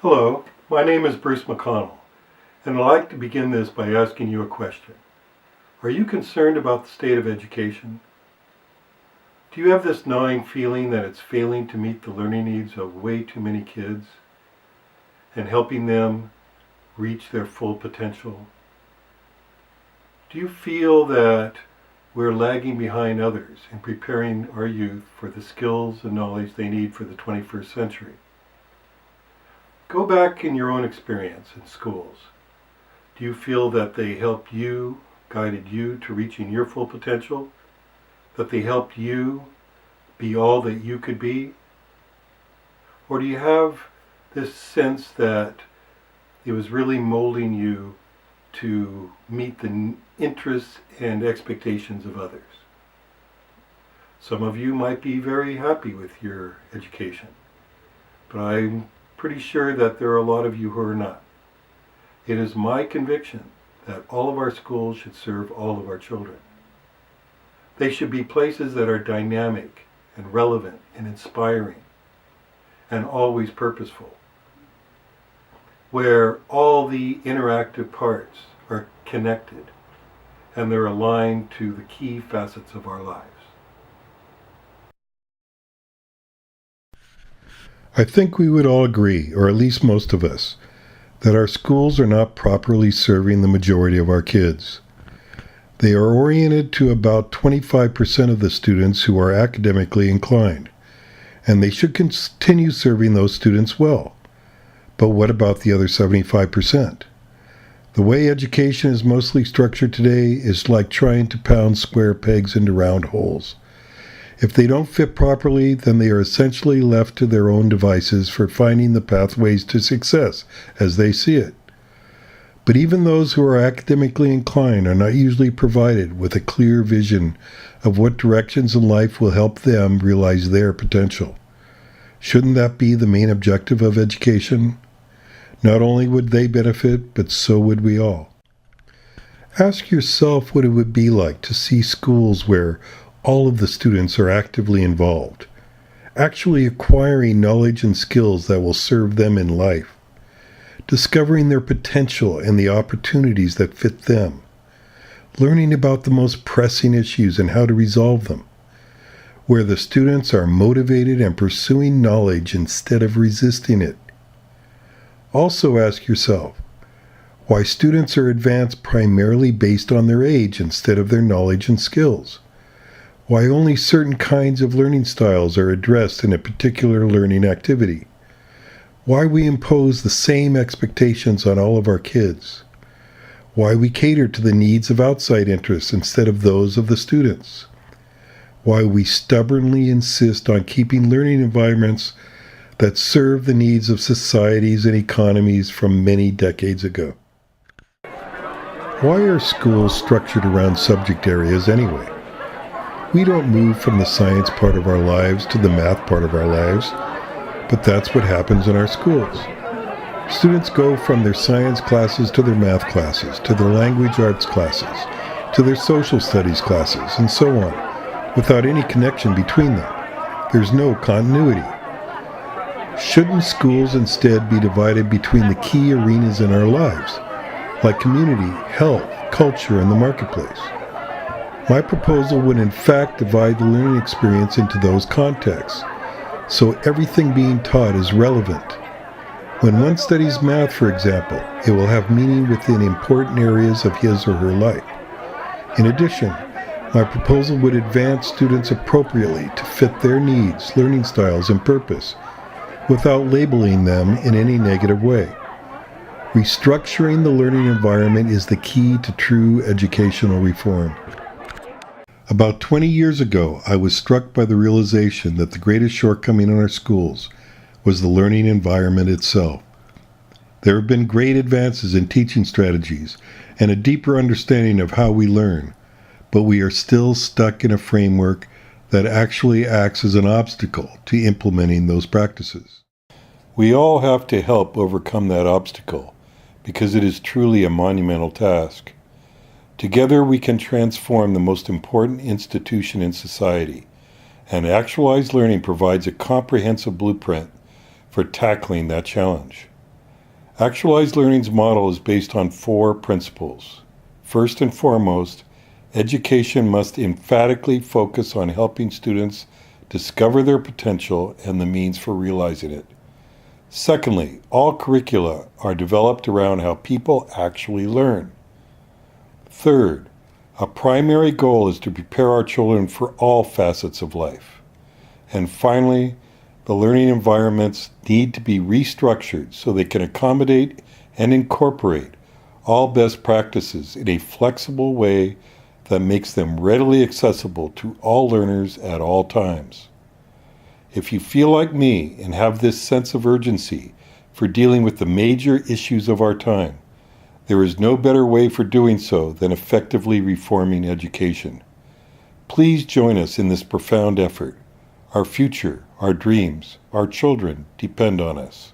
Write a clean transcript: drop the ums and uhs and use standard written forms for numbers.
Hello, my name is Bruce McConnell, and I'd like to begin this by asking you a question. Are you concerned about the state of education? Do you have this gnawing feeling that it's failing to meet the learning needs of way too many kids and helping them reach their full potential? Do you feel that we're lagging behind others in preparing our youth for the skills and knowledge they need for the 21st century? Go back in your own experience in schools. Do you feel that they helped you, guided you to reaching your full potential? That they helped you be all that you could be? Or do you have this sense that it was really molding you to meet the interests and expectations of others? Some of you might be very happy with your education, but I'm pretty sure that there are a lot of you who are not. It is my conviction that all of our schools should serve all of our children. They should be places that are dynamic and relevant and inspiring and always purposeful, where all the interactive parts are connected and they're aligned to the key facets of our lives. I think we would all agree, or at least most of us, that our schools are not properly serving the majority of our kids. They are oriented to about 25% of the students who are academically inclined, and they should continue serving those students well. But what about the other 75%? The way education is mostly structured today is like trying to pound square pegs into round holes. If they don't fit properly, then they are essentially left to their own devices for finding the pathways to success as they see it. But even those who are academically inclined are not usually provided with a clear vision of what directions in life will help them realize their potential. Shouldn't that be the main objective of education? Not only would they benefit, but so would we all. Ask yourself what it would be like to see schools where all of the students are actively involved, actually acquiring knowledge and skills that will serve them in life, discovering their potential and the opportunities that fit them, learning about the most pressing issues and how to resolve them, where the students are motivated and pursuing knowledge instead of resisting it. Also ask yourself why students are advanced primarily based on their age instead of their knowledge and skills. Why only certain kinds of learning styles are addressed in a particular learning activity. Why we impose the same expectations on all of our kids. Why we cater to the needs of outside interests instead of those of the students. Why we stubbornly insist on keeping learning environments that serve the needs of societies and economies from many decades ago. Why are schools structured around subject areas anyway? We don't move from the science part of our lives to the math part of our lives, but that's what happens in our schools. Students go from their science classes to their math classes, to their language arts classes, to their social studies classes, and so on, without any connection between them. There's no continuity. Shouldn't schools instead be divided between the key arenas in our lives, like community, health, culture, and the marketplace? My proposal would in fact divide the learning experience into those contexts, so everything being taught is relevant. When one studies math, for example, it will have meaning within important areas of his or her life. In addition, my proposal would advance students appropriately to fit their needs, learning styles, and purpose, without labeling them in any negative way. Restructuring the learning environment is the key to true educational reform. About 20 years ago, I was struck by the realization that the greatest shortcoming in our schools was the learning environment itself. There have been great advances in teaching strategies and a deeper understanding of how we learn, but we are still stuck in a framework that actually acts as an obstacle to implementing those practices. We all have to help overcome that obstacle because it is truly a monumental task. Together we can transform the most important institution in society, and Actualized Learning provides a comprehensive blueprint for tackling that challenge. Actualized Learning's model is based on 4 principles. First and foremost, education must emphatically focus on helping students discover their potential and the means for realizing it. Secondly, all curricula are developed around how people actually learn. Third, a primary goal is to prepare our children for all facets of life. And finally, the learning environments need to be restructured so they can accommodate and incorporate all best practices in a flexible way that makes them readily accessible to all learners at all times. If you feel like me and have this sense of urgency for dealing with the major issues of our time, there is no better way for doing so than effectively reforming education. Please join us in this profound effort. Our future, our dreams, our children depend on us.